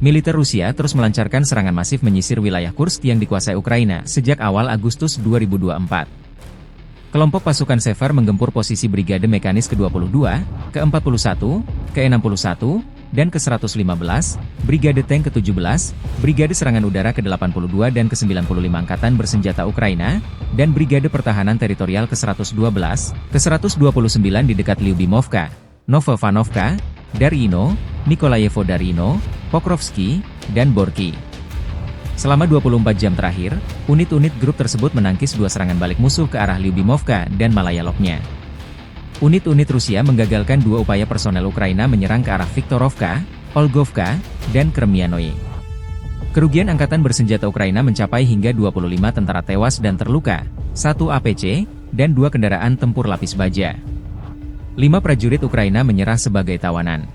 Militer Rusia terus melancarkan serangan masif menyisir wilayah Kursk yang dikuasai Ukraina sejak awal Agustus 2024. Kelompok pasukan Sever menggempur posisi Brigade Mekanis ke-22, ke-41, ke-61, dan ke-115, Brigade Tank ke-17, Brigade Serangan Udara ke-82 dan ke-95 Angkatan Bersenjata Ukraina, dan Brigade Pertahanan Teritorial ke-112, ke-129 di dekat Lyubimovka, Novovanovka, Darino, Nikolayevo Darino, Pokrovsky, dan Borky. Selama 24 jam terakhir, unit-unit grup tersebut menangkis dua serangan balik musuh ke arah Lyubimovka dan Malayaloknya. Unit-unit Rusia menggagalkan dua upaya personel Ukraina menyerang ke arah Viktorovka, Olgovka, dan Kremianoye. Kerugian Angkatan Bersenjata Ukraina mencapai hingga 25 tentara tewas dan terluka, 1 APC, dan 2 kendaraan tempur lapis baja. 5 prajurit Ukraina menyerah sebagai tawanan.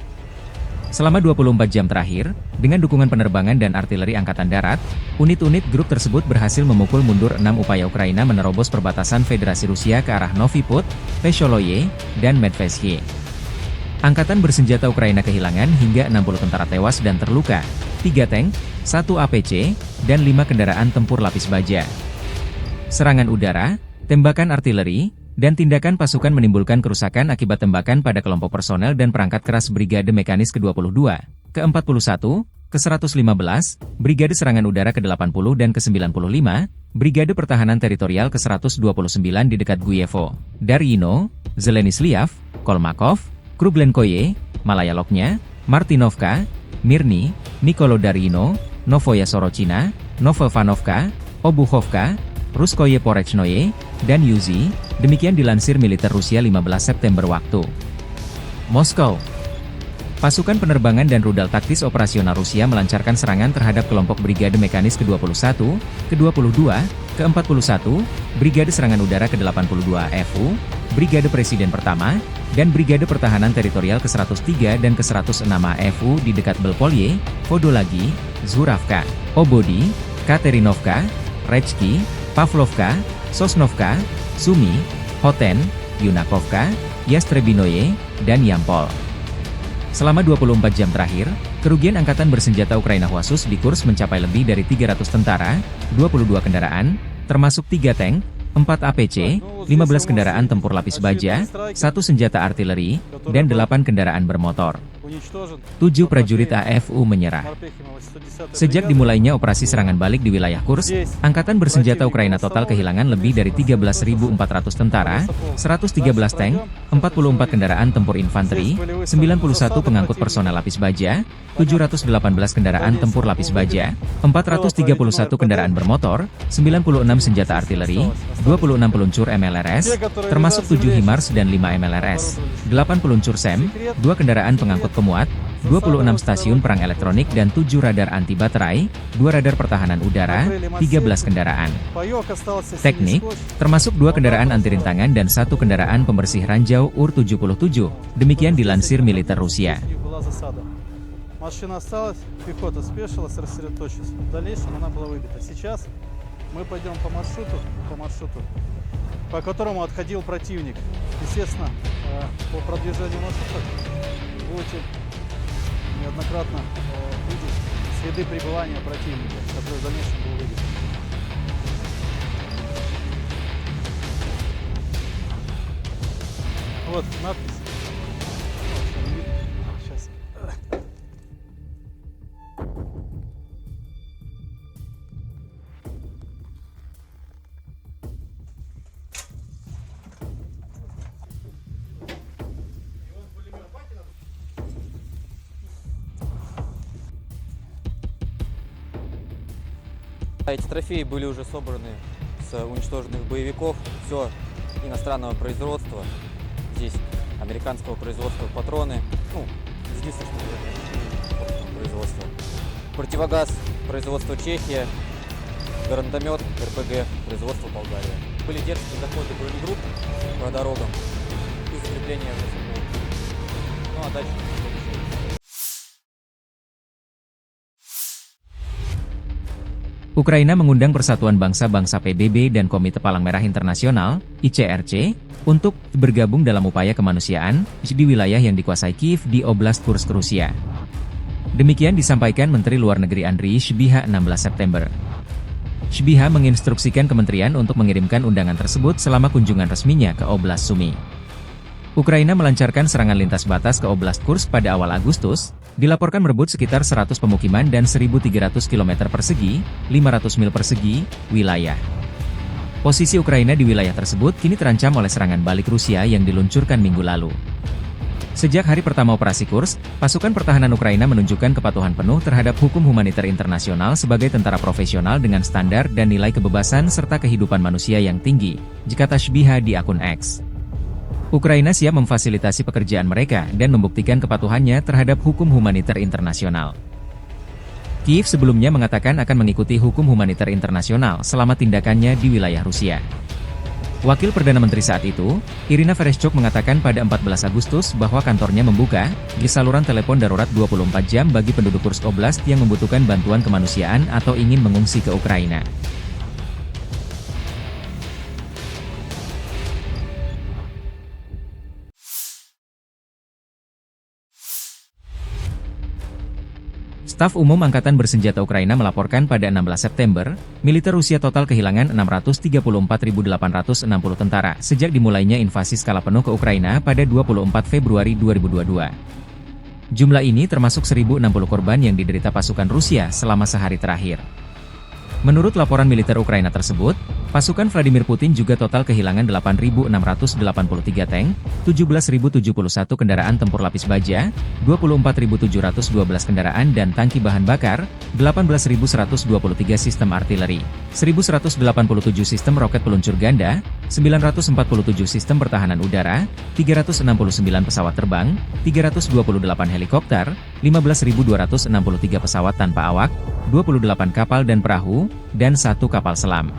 Selama 24 jam terakhir, dengan dukungan penerbangan dan artileri Angkatan Darat, unit-unit grup tersebut berhasil memukul mundur 6 upaya Ukraina menerobos perbatasan Federasi Rusia ke arah Novi Put, Vesholoye, dan Medvesye. Angkatan Bersenjata Ukraina kehilangan hingga 60 tentara tewas dan terluka, 3 tank, 1 APC, dan 5 kendaraan tempur lapis baja. Serangan udara, tembakan artileri, dan tindakan pasukan menimbulkan kerusakan akibat tembakan pada kelompok personel dan perangkat keras Brigade Mekanis ke-22, ke-41, ke-115, Brigade Serangan Udara ke-80 dan ke-95, Brigade Pertahanan Teritorial ke-129 di dekat Guyevo, Darino, Zelenisliav, Kolmakov, Kruglenkoye, Malayaloknya, Martinovka, Mirny, Nikolodarino, Novoya Sorochina, Novovanovka, Obuchovka, Ruskoye Porechnoye, dan Yuzi, demikian dilansir militer Rusia 15 September waktu Moskow. Pasukan penerbangan dan rudal taktis operasional Rusia melancarkan serangan terhadap kelompok Brigade Mekanis ke-21, ke-22, ke-41, Brigade Serangan Udara ke-82 AFU, Brigade Presiden Pertama, dan Brigade Pertahanan Teritorial ke-103 dan ke-106 AFU di dekat Belpolye, Vodolagi, Zhuravka, Obodi, Katerinovka, Rechki, Pavlovka, Sosnovka, Sumy, Hoten, Yunakovka, Yastrebinoye, dan Yampol. Selama 24 jam terakhir, kerugian Angkatan Bersenjata Ukraina khusus di Kursk mencapai lebih dari 300 tentara, 22 kendaraan, termasuk 3 tank, 4 APC, 15 kendaraan tempur lapis baja, 1 senjata artileri, dan 8 kendaraan bermotor. 7 prajurit AFU menyerah. Sejak dimulainya operasi serangan balik di wilayah Kursk, Angkatan Bersenjata Ukraina total kehilangan lebih dari 13.400 tentara, 113 tank, 44 kendaraan tempur infanteri, 91 pengangkut personel lapis baja, 718 kendaraan tempur lapis baja, 431 kendaraan bermotor, 96 senjata artileri, 26 peluncur MLRS, termasuk 7 HIMARS dan 5 MLRS, 8 peluncur SEM, 2 kendaraan pengangkut pemuat, 26 stasiun perang elektronik dan 7 radar anti baterai, 2 radar pertahanan udara, 13 kendaraan teknik, termasuk 2 kendaraan anti rintangan dan 1 kendaraan pembersih ranjau UR-77, demikian dilansir militer Rusia. Машина осталась, пехота спешилась, рассредоточилась. В дальнейшем она была выбита. Сейчас мы пойдем по маршруту, по которому отходил противник. Естественно, по продвижению маршрута будете неоднократно видеть следы пребывания противника, который в дальнейшем был выбит. Вот надпись. Сейчас. Эти трофеи были уже собраны с уничтоженных боевиков, все иностранного производства. Здесь американского производства патроны, единственное производства. Противогаз производства Чехия, гранатомет РПГ производства Болгария. Были дерзкие заходы бронегрупп по дорогам и закрепление в лесу. Ну а дальше... Ukraina mengundang Persatuan Bangsa-Bangsa PBB dan Komite Palang Merah Internasional, ICRC, untuk bergabung dalam upaya kemanusiaan di wilayah yang dikuasai Kiev di Oblast Kursk, Rusia. Demikian disampaikan Menteri Luar Negeri Andriy Sybiha 16 September. Sybiha menginstruksikan kementerian untuk mengirimkan undangan tersebut selama kunjungan resminya ke Oblast Sumy. Ukraina melancarkan serangan lintas batas ke Oblast Kursk pada awal Agustus, dilaporkan merebut sekitar 100 pemukiman dan 1.300 km persegi, 500 mil persegi, wilayah. Posisi Ukraina di wilayah tersebut kini terancam oleh serangan balik Rusia yang diluncurkan minggu lalu. Sejak hari pertama operasi Kursk, pasukan pertahanan Ukraina menunjukkan kepatuhan penuh terhadap hukum humaniter internasional sebagai tentara profesional dengan standar dan nilai kebebasan serta kehidupan manusia yang tinggi, kata Sybiha di akun X. Ukraina siap memfasilitasi pekerjaan mereka dan membuktikan kepatuhannya terhadap hukum humaniter internasional. Kiev sebelumnya mengatakan akan mengikuti hukum humaniter internasional selama tindakannya di wilayah Rusia. Wakil Perdana Menteri saat itu, Irina Vereshchuk mengatakan pada 14 Agustus bahwa kantornya membuka saluran telepon darurat 24 jam bagi penduduk Kursk Oblast yang membutuhkan bantuan kemanusiaan atau ingin mengungsi ke Ukraina. Staf Umum Angkatan Bersenjata Ukraina melaporkan pada 16 September, militer Rusia total kehilangan 634.860 tentara sejak dimulainya invasi skala penuh ke Ukraina pada 24 Februari 2022. Jumlah ini termasuk 1.060 korban yang diderita pasukan Rusia selama sehari terakhir. Menurut laporan militer Ukraina tersebut, pasukan Vladimir Putin juga total kehilangan 8.683 tank, 17.071 kendaraan tempur lapis baja, 24.712 kendaraan dan tangki bahan bakar, 18.123 sistem artileri, 1.187 sistem roket peluncur ganda, 947 sistem pertahanan udara, 369 pesawat terbang, 328 helikopter, 15.263 pesawat tanpa awak, 28 kapal dan perahu, dan 1 kapal selam.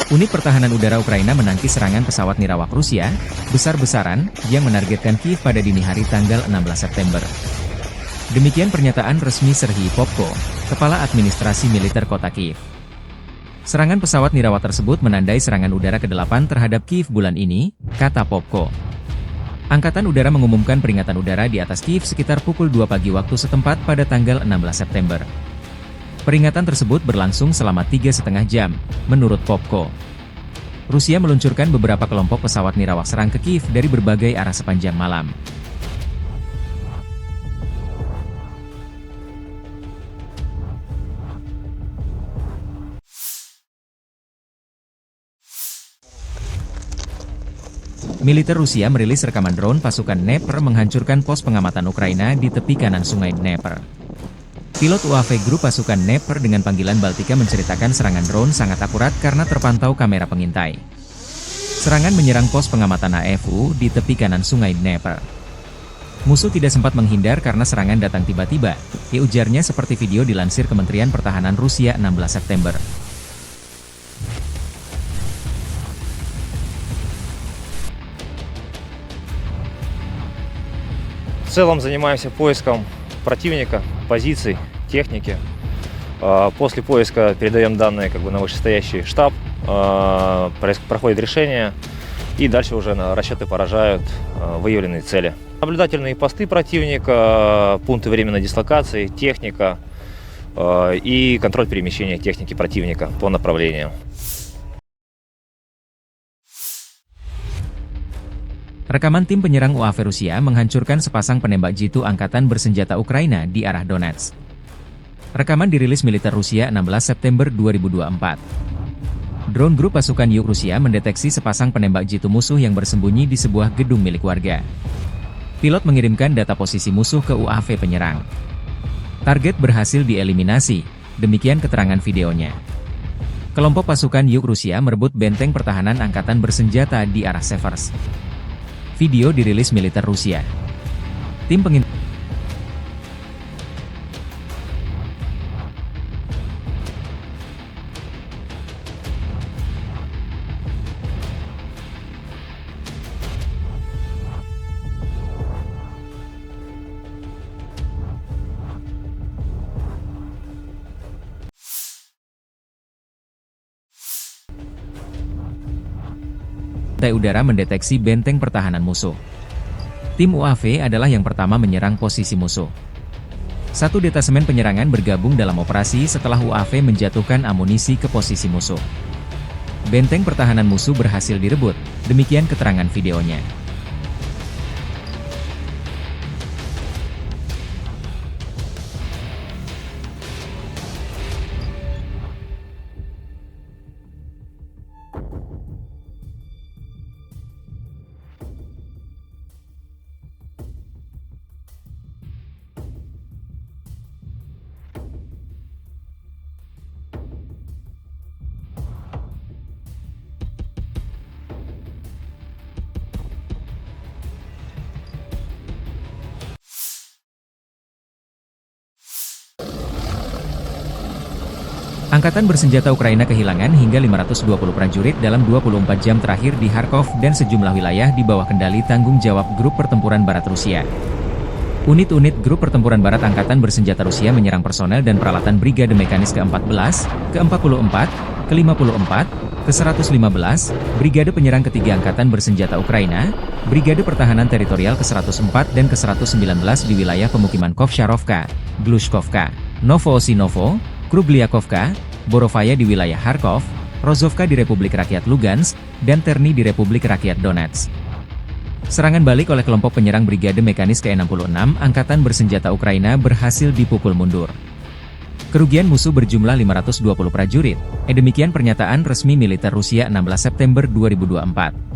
Unit Pertahanan Udara Ukraina menangkis serangan pesawat nirawak Rusia, besar-besaran, yang menargetkan Kiev pada dini hari tanggal 16 September. Demikian pernyataan resmi Serhiy Popko, Kepala Administrasi Militer Kota Kiev. Serangan pesawat nirawak tersebut menandai serangan udara ke-8 terhadap Kiev bulan ini, kata Popko. Angkatan Udara mengumumkan peringatan udara di atas Kiev sekitar pukul 2 pagi waktu setempat pada tanggal 16 September. Peringatan tersebut berlangsung selama 3,5 jam, menurut Popko. Rusia meluncurkan beberapa kelompok pesawat nirawak serang ke Kiev dari berbagai arah sepanjang malam. Militer Rusia merilis rekaman drone pasukan Dnepr menghancurkan pos pengamatan Ukraina di tepi kanan sungai Dnepr. Pilot UAV grup pasukan Dnepr dengan panggilan Baltika menceritakan serangan drone sangat akurat karena terpantau kamera pengintai. Serangan menyerang pos pengamatan AFU di tepi kanan sungai Dnepr. Musuh tidak sempat menghindar karena serangan datang tiba-tiba, ujarnya seperti video dilansir Kementerian Pertahanan Rusia 16 September. В целом занимаемся поиском противника, позиций, техники. После поиска передаем данные на вышестоящий штаб, проходит решение, и дальше уже расчеты поражают выявленные цели. Наблюдательные посты противника, пункты временной дислокации, техника и контроль перемещения техники противника по направлениям. Rekaman tim penyerang UAV Rusia menghancurkan sepasang penembak jitu angkatan bersenjata Ukraina di arah Donetsk. Rekaman dirilis militer Rusia 16 September 2024. Drone grup pasukan Yuk Rusia mendeteksi sepasang penembak jitu musuh yang bersembunyi di sebuah gedung milik warga. Pilot mengirimkan data posisi musuh ke UAV penyerang. Target berhasil dieliminasi, demikian keterangan videonya. Kelompok pasukan Yuk Rusia merebut benteng pertahanan angkatan bersenjata di arah Severs. Video dirilis militer Rusia. Tim pengin udara mendeteksi benteng pertahanan musuh. Tim UAV adalah yang pertama menyerang posisi musuh. Satu detasemen penyerangan bergabung dalam operasi setelah UAV menjatuhkan amunisi ke posisi musuh. Benteng pertahanan musuh berhasil direbut, demikian keterangan videonya. Angkatan bersenjata Ukraina kehilangan hingga 520 prajurit dalam 24 jam terakhir di Kharkov dan sejumlah wilayah di bawah kendali tanggung jawab Grup Pertempuran Barat Rusia. Unit-unit Grup Pertempuran Barat Angkatan Bersenjata Rusia menyerang personel dan peralatan Brigade Mekanis ke-14, ke-44, ke-54, ke-115, Brigade Penyerang Ketiga Angkatan Bersenjata Ukraina, Brigade Pertahanan Teritorial ke-104 dan ke-119 di wilayah pemukiman Kovsharovka, Glushkovka, Novoosinovo, Krugliakovka, Borovaya di wilayah Kharkov, Rozovka di Republik Rakyat Lugansk, dan Terny di Republik Rakyat Donetsk. Serangan balik oleh kelompok penyerang Brigade Mekanis ke-66 Angkatan Bersenjata Ukraina berhasil dipukul mundur. Kerugian musuh berjumlah 520 prajurit, demikian pernyataan resmi militer Rusia 16 September 2024.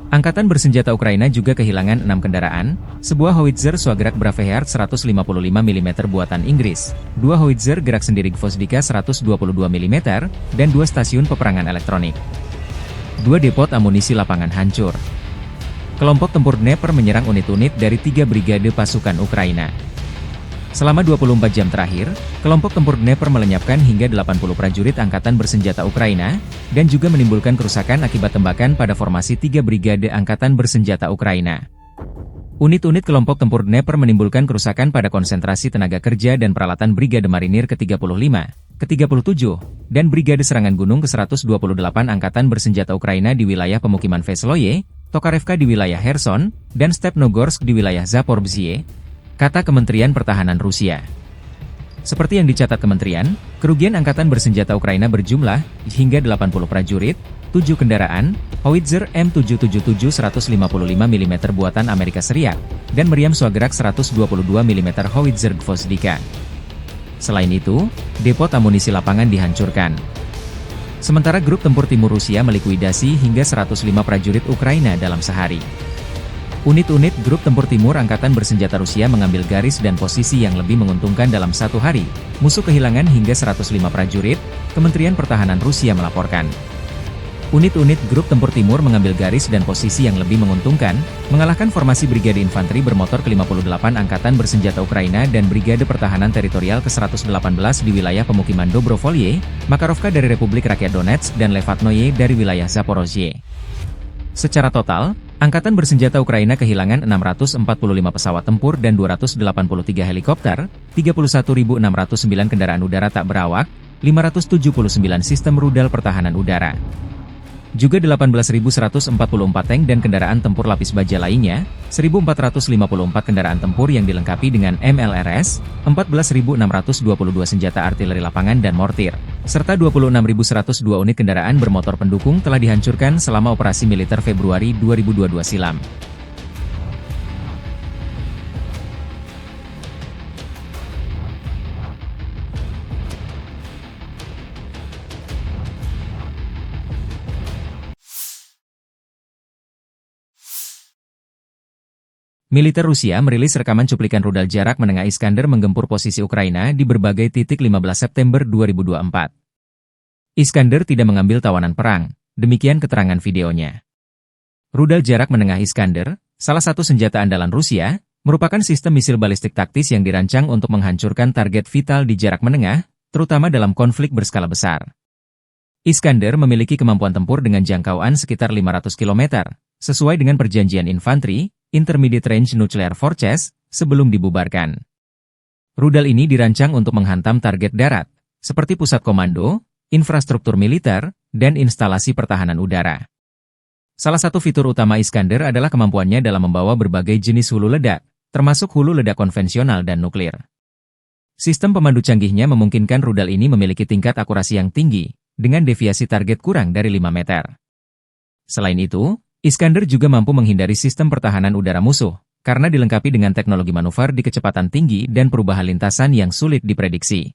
Angkatan Bersenjata Ukraina juga kehilangan 6 kendaraan, sebuah howitzer Swagrak Braveheart 155 mm buatan Inggris, 2 howitzer gerak sendiri Gvozdika 122 mm, dan 2 stasiun peperangan elektronik. 2 depot amunisi lapangan hancur. Kelompok tempur Dnepr menyerang unit-unit dari 3 brigade pasukan Ukraina. Selama 24 jam terakhir, kelompok tempur Dnepr melenyapkan hingga 80 prajurit Angkatan Bersenjata Ukraina, dan juga menimbulkan kerusakan akibat tembakan pada formasi 3 brigade Angkatan Bersenjata Ukraina. Unit-unit kelompok tempur Dnepr menimbulkan kerusakan pada konsentrasi tenaga kerja dan peralatan Brigade Marinir ke-35, ke-37, dan Brigade Serangan Gunung ke-128 Angkatan Bersenjata Ukraina di wilayah pemukiman Vesloye, Tokarevka di wilayah Kherson, dan Stepnogorsk di wilayah Zaporizhzhia, kata Kementerian Pertahanan Rusia. Seperti yang dicatat kementerian, kerugian Angkatan Bersenjata Ukraina berjumlah hingga 80 prajurit, 7 kendaraan, howitzer M777 155 mm buatan Amerika Serikat, dan meriam Swagrak 122 mm howitzer Gvozdika. Selain itu, depot amunisi lapangan dihancurkan. Sementara Grup Tempur Timur Rusia melikuidasi hingga 105 prajurit Ukraina dalam sehari. Unit-unit Grup Tempur Timur Angkatan Bersenjata Rusia mengambil garis dan posisi yang lebih menguntungkan dalam satu hari. Musuh kehilangan hingga 105 prajurit, Kementerian Pertahanan Rusia melaporkan. Unit-unit Grup Tempur Timur mengambil garis dan posisi yang lebih menguntungkan, mengalahkan formasi Brigade Infanteri Bermotor ke-58 Angkatan Bersenjata Ukraina dan Brigade Pertahanan Teritorial ke-118 di wilayah pemukiman Dobrovolye, Makarovka dari Republik Rakyat Donetsk dan Levatnoye dari wilayah Zaporozhye. Secara total, Angkatan Bersenjata Ukraina kehilangan 645 pesawat tempur dan 283 helikopter, 31.609 kendaraan udara tak berawak, 579 sistem rudal pertahanan udara. Juga 18.144 tank dan kendaraan tempur lapis baja lainnya, 1.454 kendaraan tempur yang dilengkapi dengan MLRS, 14.622 senjata artileri lapangan dan mortir, serta 26.102 unit kendaraan bermotor pendukung telah dihancurkan selama operasi militer Februari 2022 silam. Militer Rusia merilis rekaman cuplikan rudal jarak menengah Iskander menggempur posisi Ukraina di berbagai titik 15 September 2024. Iskander tidak mengambil tawanan perang, demikian keterangan videonya. Rudal jarak menengah Iskander, salah satu senjata andalan Rusia, merupakan sistem misil balistik taktis yang dirancang untuk menghancurkan target vital di jarak menengah, terutama dalam konflik berskala besar. Iskander memiliki kemampuan tempur dengan jangkauan sekitar 500 km, sesuai dengan perjanjian infanteri, Intermediate Range Nuclear Forces, sebelum dibubarkan. Rudal ini dirancang untuk menghantam target darat, seperti pusat komando, infrastruktur militer, dan instalasi pertahanan udara. Salah satu fitur utama Iskander adalah kemampuannya dalam membawa berbagai jenis hulu ledak, termasuk hulu ledak konvensional dan nuklir. Sistem pemandu canggihnya memungkinkan rudal ini memiliki tingkat akurasi yang tinggi, dengan deviasi target kurang dari 5 meter. Selain itu, Iskander juga mampu menghindari sistem pertahanan udara musuh, karena dilengkapi dengan teknologi manuver di kecepatan tinggi dan perubahan lintasan yang sulit diprediksi.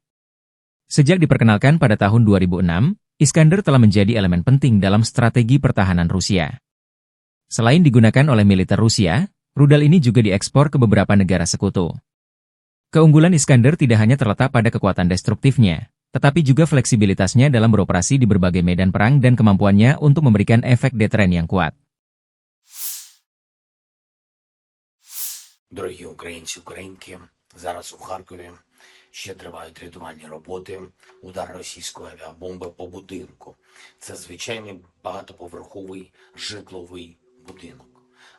Sejak diperkenalkan pada tahun 2006, Iskander telah menjadi elemen penting dalam strategi pertahanan Rusia. Selain digunakan oleh militer Rusia, rudal ini juga diekspor ke beberapa negara sekutu. Keunggulan Iskander tidak hanya terletak pada kekuatan destruktifnya, tetapi juga fleksibilitasnya dalam beroperasi di berbagai medan perang dan kemampuannya untuk memberikan efek deteren yang kuat. Дорогі українці, українки, зараз у Харкові ще тривають рятувальні роботи. Удар російської авіабомби по будинку. Це звичайний багатоповерховий житловий будинок.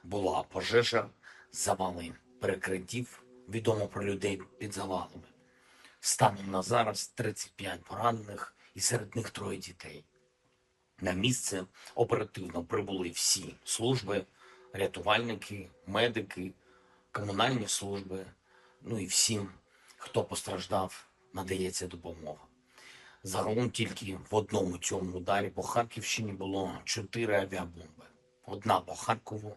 Була пожежа, завали перекриттів, відомо про людей під завалами. Станом на зараз 35 поранених і серед них 3 дітей. На місце оперативно прибули всі служби, рятувальники, медики, комунальні служби, ну і всім, хто постраждав, надається допомога. Загалом тільки в одному цьому ударі по Харківщині було 4 авіабомби. Одна по Харкову,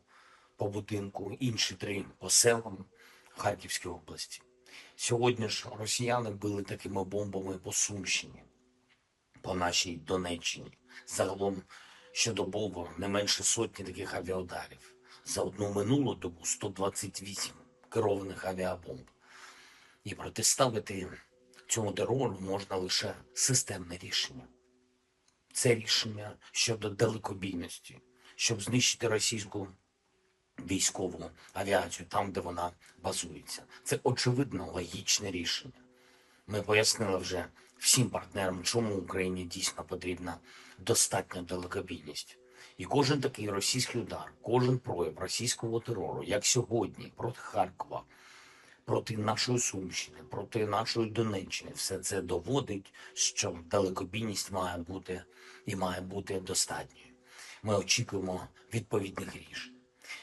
по будинку, інші 3 по селам Харківської області. Сьогодні ж росіяни били такими бомбами по Сумщині, по нашій Донеччині. Загалом щодобово не менше сотні таких авіаударів. За одну минулу добу 128 керованих авіабомб. І протиставити цьому терору можна лише системне рішення. Це рішення щодо далекобійності, щоб знищити російську військову авіацію там, де вона базується. Це очевидно логічне рішення. Ми пояснили вже всім партнерам, чому Україні дійсно потрібна достатня далекобійність. І кожен такий російський удар, кожен прояв російського терору, як сьогодні, проти Харкова, проти нашої Сумщини, проти нашої Донеччини, все це доводить, що далекобійність має бути і має бути достатньою. Ми очікуємо відповідних рішень.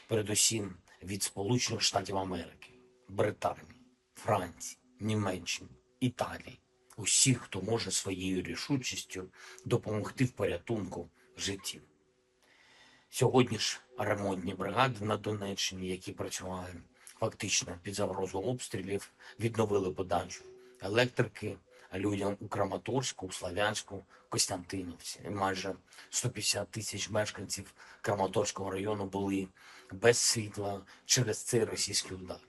Передусім від Сполучених Штатів Америки, Британії, Франції, Німеччини, Італії. Усіх, хто може своєю рішучістю допомогти в порятунку життів. Сьогодні ж ремонтні бригади на Донеччині, які працювали фактично під загрозою обстрілів, відновили подачу електрики людям у Краматорську, у Слов'янську, Костянтинівці. І майже 150 тисяч мешканців Краматорського району були без світла через цей російський удар.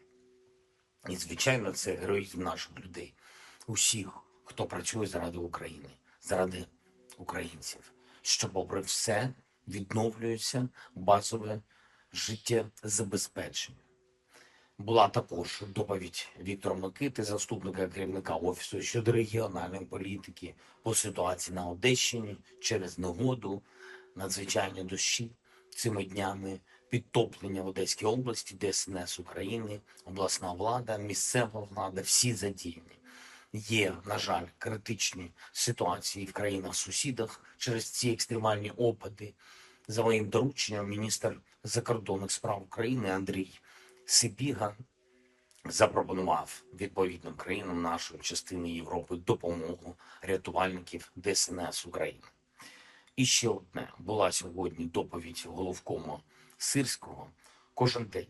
І, звичайно, це героїзм наших людей. Усіх, хто працює заради України, заради українців, що, попри все, відновлюється базове життєзабезпечення. Була також доповідь Віктора Микити, заступника керівника Офісу щодо регіональної політики по ситуації на Одещині через негоду, надзвичайні дощі. Цими днями підтоплення в Одеській області, ДСНС України, обласна влада, місцева влада, всі задіяні. Є, на жаль, критичні ситуації в країнах-сусідах через ці екстремальні опади. За моїм дорученням, міністр закордонних справ України Андрій Сибіга запропонував відповідним країнам нашої частини Європи допомогу рятувальників ДСНС України. І ще одне. Була сьогодні доповідь головкому Сирського. Кожен день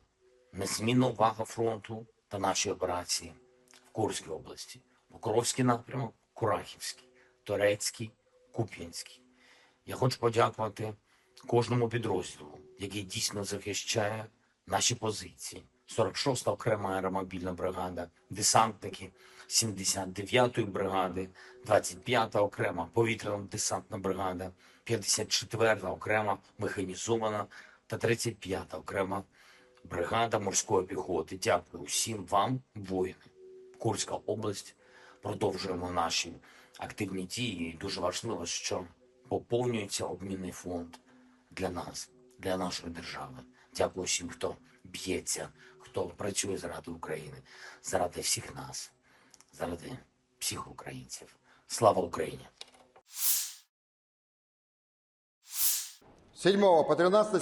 незмінна увага фронту та наші операції в Курській області. Покровський напрямок, Курахівський, Торецький, Куп'янський. Я хочу подякувати кожному підрозділу, який дійсно захищає наші позиції, 46-та окрема аеромобільна бригада, десантники 79-ї бригади, 25-та окрема повітряно-десантна бригада, 54-та окрема механізована та 35-та окрема бригада морської піхоти. Дякую всім вам, воїни. Курська область. Продовжуємо наші активні дії. І дуже важливо, що поповнюється обмінний фонд для нас, для нашої держави. Дякую всім, хто б'ється, хто працює заради України, заради всіх нас, заради всіх українців. Слава Україні!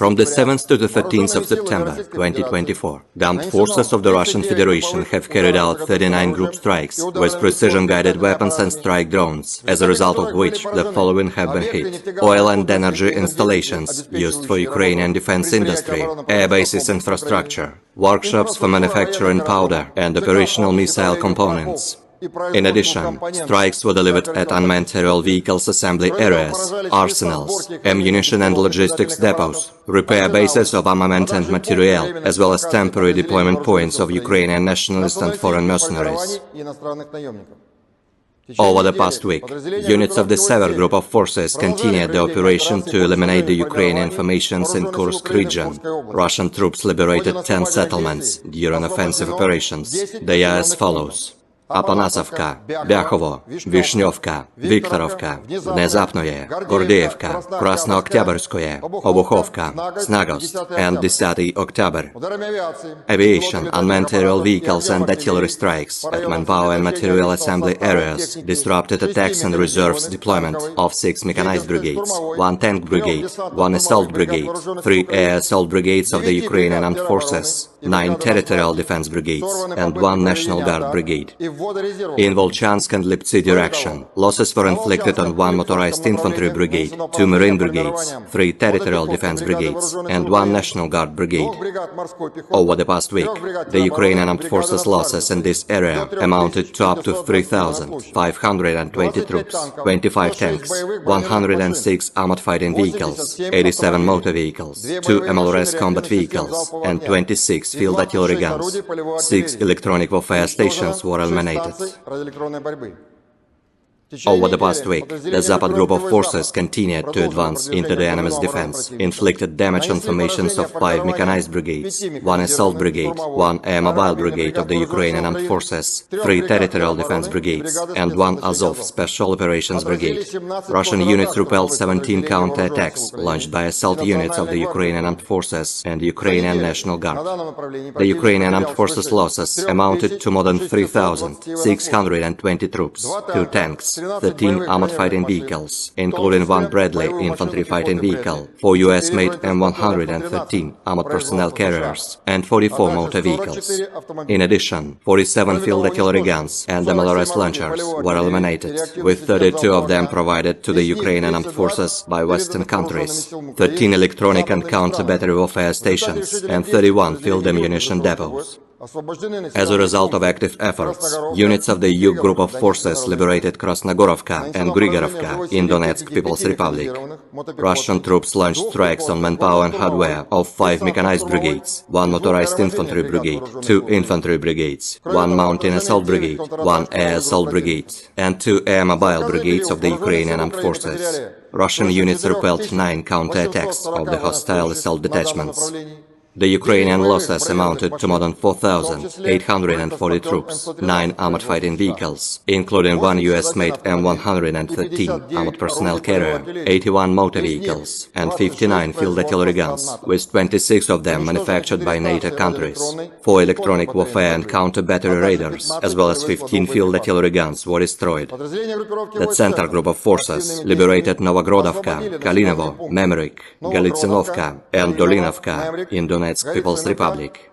From the 7th to the 13th of September 2024, the armed forces of the Russian Federation have carried out 39 group strikes with precision-guided weapons and strike drones, as a result of which the following have been hit: oil and energy installations used for Ukrainian defense industry, air bases infrastructure, workshops for manufacturing powder and operational missile components. In addition, strikes were delivered at unmanned aerial vehicles assembly areas, arsenals, ammunition and logistics depots, repair bases of armament and materiel, as well as temporary deployment points of Ukrainian nationalist and foreign mercenaries. Over the past week, units of the Sever Group of Forces continued the operation to eliminate the Ukrainian formations in Kursk region. Russian troops liberated 10 settlements during offensive operations. They are as follows: Апанасовка, Бяхово, Вишневка, Викторовка, Внезапное, Гордеевка, Краснооктябрьское, Обуховка, Snagost, and 10 October. Aviation, unmanned aerial vehicles and artillery strikes at manpower and material assembly areas disrupted attacks and reserves deployment of 6 mechanized brigades, 1 tank brigade, 1 assault brigade, 3 air assault brigades of the Ukrainian armed forces, 9 territorial defense brigades, and 1 National Guard brigade. In Volchansk and Liptsy direction, losses were inflicted on 1 motorized infantry brigade, 2 marine brigades, 3 territorial defense brigades, and 1 National Guard brigade. Over the past week, the Ukrainian armed forces losses in this area amounted to up to 3,520 troops, 25 tanks, 106 armored fighting vehicles, 87 motor vehicles, 2 MLRS combat vehicles, and 26 field artillery guns. 6 electronic warfare stations were eliminated. Over the past week, the Zapad group of forces continued to advance into the enemy's defense, inflicted damage on formations of 5 mechanized brigades, 1 assault brigade, 1 air mobile brigade of the Ukrainian armed forces, 3 territorial defense brigades, and 1 Azov special operations brigade. Russian units repelled 17 counter-attacks launched by assault units of the Ukrainian armed forces and Ukrainian National Guard. The Ukrainian armed forces losses amounted to more than 3,620 troops, 2 tanks, 13 armored fighting vehicles, including 1 Bradley infantry fighting vehicle, 4 US-made M113 armored personnel carriers, and 44 motor vehicles. In addition, 47 field artillery guns and MLRS launchers were eliminated, with 32 of them provided to the Ukrainian armed forces by Western countries, 13 electronic and counter-battery warfare stations, and 31 field ammunition depots. As a result of active efforts, units of the EU group of forces liberated Krasnogorovka and Grigorovka in Donetsk People's Republic. Russian troops launched strikes on manpower and hardware of 5 mechanized brigades, 1 motorized infantry brigade, 2 infantry brigades, 1 mountain assault brigade, 1 air assault brigade, and 2 air mobile brigades of the Ukrainian armed forces. Russian units repelled 9 counterattacks of the hostile assault detachments. The Ukrainian losses amounted to more than 4,840 troops, 9 armored fighting vehicles, including 1 US-made M113 armored personnel carrier, 81 motor vehicles, and 59 field artillery guns, with 26 of them manufactured by NATO countries. 4 electronic warfare and counter-battery radars, as well as 15 field artillery guns were destroyed. The Center group of forces liberated Novogrodovka, Kalinovo, Memerik, Galitsinovka, and Dolinovka in Donetsk People's Republic.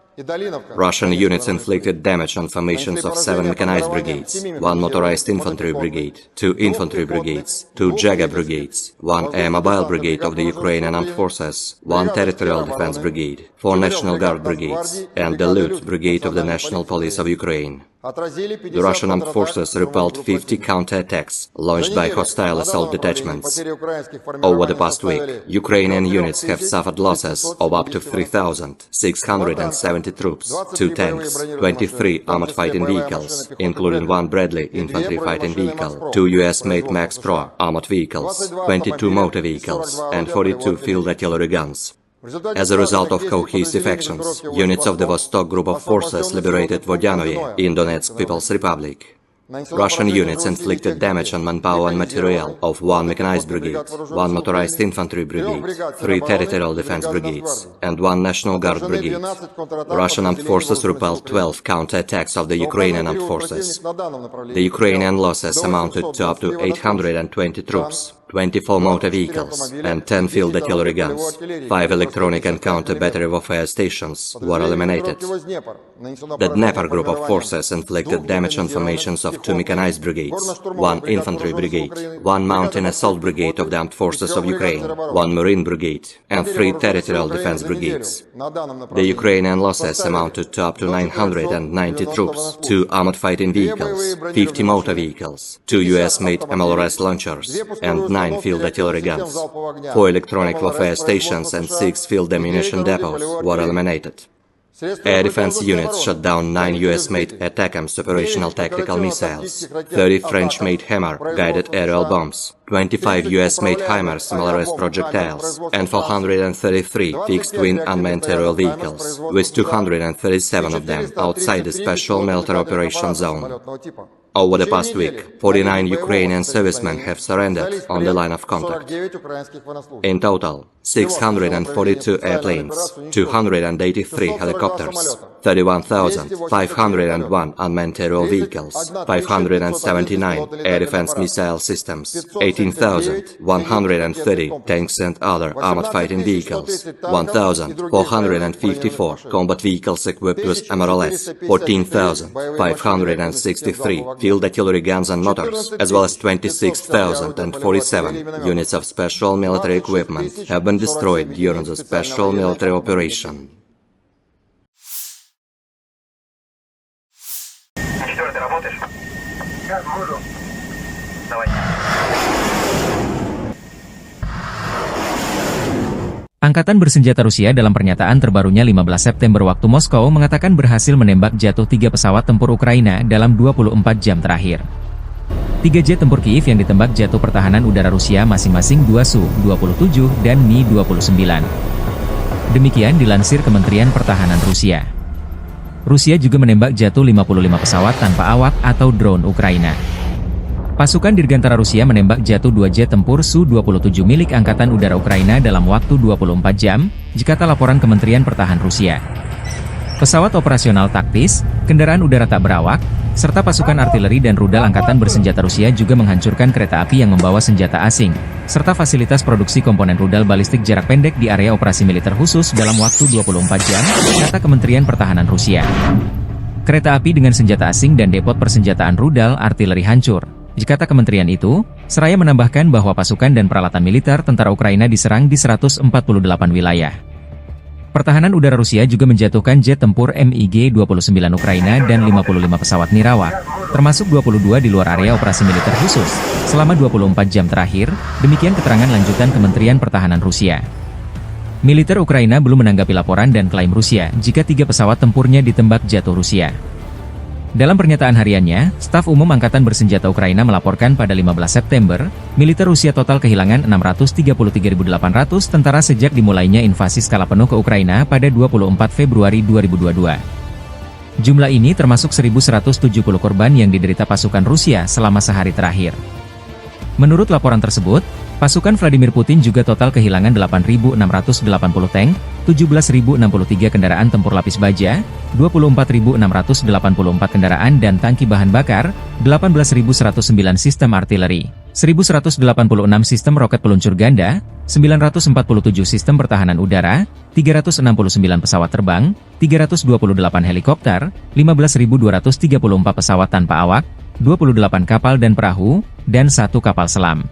Russian units inflicted damage on formations of 7 mechanized brigades, 1 motorized infantry brigade, 2 infantry brigades, 2 Jaga brigades, 1 air mobile brigade of the Ukrainian armed forces, 1 territorial defense brigade, 4 National Guard brigades, and the Lut brigade of the National Police of Ukraine. The Russian armed forces repelled 50 counterattacks launched by hostile assault detachments. Over the past week, Ukrainian units have suffered losses of up to 3,670 troops, 2 tanks, 23 armored fighting vehicles, including 1 Bradley infantry fighting vehicle, 2 US-made Max Pro armored vehicles, 22 motor vehicles, and 42 field artillery guns. As a result of cohesive actions, units of the Vostok Group of Forces liberated Vodyanoye in Donetsk People's Republic. Russian units inflicted damage on manpower and material of 1 mechanized brigade, 1 motorized infantry brigade, 3 territorial defense brigades, and 1 National Guard brigade. Russian armed forces repelled 12 counterattacks of the Ukrainian armed forces. The Ukrainian losses amounted to up to 820 troops, 24 motor vehicles, and 10 field artillery guns. 5 electronic and counter-battery warfare stations were eliminated. The Dnepr group of forces inflicted damage on formations of 2 mechanized brigades, 1 infantry brigade, 1 mountain assault brigade of the armed forces of Ukraine, 1 marine brigade, and 3 territorial defense brigades. The Ukrainian losses amounted to up to 990 troops, 2 armored fighting vehicles, 50 motor vehicles, 2 US-made MLRS launchers, and 9 field artillery guns. 4 electronic warfare stations and 6 field ammunition depots were eliminated. Air defense units shot down 9 US-made ATACMS operational tactical missiles, 30 French-made Hammer guided aerial bombs, 25 US-made HIMARS MLRS projectiles, and 433 fixed-wing unmanned aerial vehicles, with 237 of them outside the special military operation zone. Over the past week, 49 Ukrainian servicemen have surrendered on the line of contact. In total, 642 airplanes, 283 helicopters, 31,501 unmanned aerial vehicles, 579 air defense missile systems, 18,130 tanks and other armored fighting vehicles, 1,454 combat vehicles equipped with MLRS, 14,563 field artillery guns and motors, as well as 26,047 units of special military equipment have been destroyed during the special military operation. Angkatan bersenjata Rusia dalam pernyataan terbarunya 15 September waktu Moskow mengatakan berhasil menembak jatuh 3 pesawat tempur Ukraina dalam 24 jam terakhir. 3 jet tempur Kiev yang ditembak jatuh pertahanan udara Rusia masing-masing 2 Su-27 dan Mi-29. Demikian dilansir Kementerian Pertahanan Rusia. Rusia juga menembak jatuh 55 pesawat tanpa awak atau drone Ukraina. Pasukan Dirgantara Rusia menembak jatuh 2 jet tempur Su-27 milik Angkatan Udara Ukraina dalam waktu 24 jam, jikata laporan Kementerian Pertahanan Rusia. Pesawat operasional taktis, kendaraan udara tak berawak, serta pasukan artileri dan rudal Angkatan Bersenjata Rusia juga menghancurkan kereta api yang membawa senjata asing, serta fasilitas produksi komponen rudal balistik jarak pendek di area operasi militer khusus dalam waktu 24 jam, kata Kementerian Pertahanan Rusia. Kereta api dengan senjata asing dan depot persenjataan rudal artileri hancur. Jikata kementerian itu, seraya menambahkan bahwa pasukan dan peralatan militer tentara Ukraina diserang di 148 wilayah. Pertahanan udara Rusia juga menjatuhkan jet tempur MiG-29 Ukraina dan 55 pesawat nirawak, termasuk 22 di luar area operasi militer khusus, selama 24 jam terakhir, demikian keterangan lanjutan Kementerian Pertahanan Rusia. Militer Ukraina belum menanggapi laporan dan klaim Rusia jika 3 pesawat tempurnya ditembak jatuh Rusia. Dalam pernyataan hariannya, Staf Umum Angkatan Bersenjata Ukraina melaporkan pada 15 September, militer Rusia total kehilangan 633.800 tentara sejak dimulainya invasi skala penuh ke Ukraina pada 24 Februari 2022. Jumlah ini termasuk 1.170 korban yang diderita pasukan Rusia selama sehari terakhir. Menurut laporan tersebut, pasukan Vladimir Putin juga total kehilangan 8.680 tank, 17.063 kendaraan tempur lapis baja, 24.684 kendaraan dan tangki bahan bakar, 18.109 sistem artileri, 1.186 sistem roket peluncur ganda, 947 sistem pertahanan udara, 369 pesawat terbang, 328 helikopter, 15.234 pesawat tanpa awak, 28 kapal dan perahu, dan 1 kapal selam.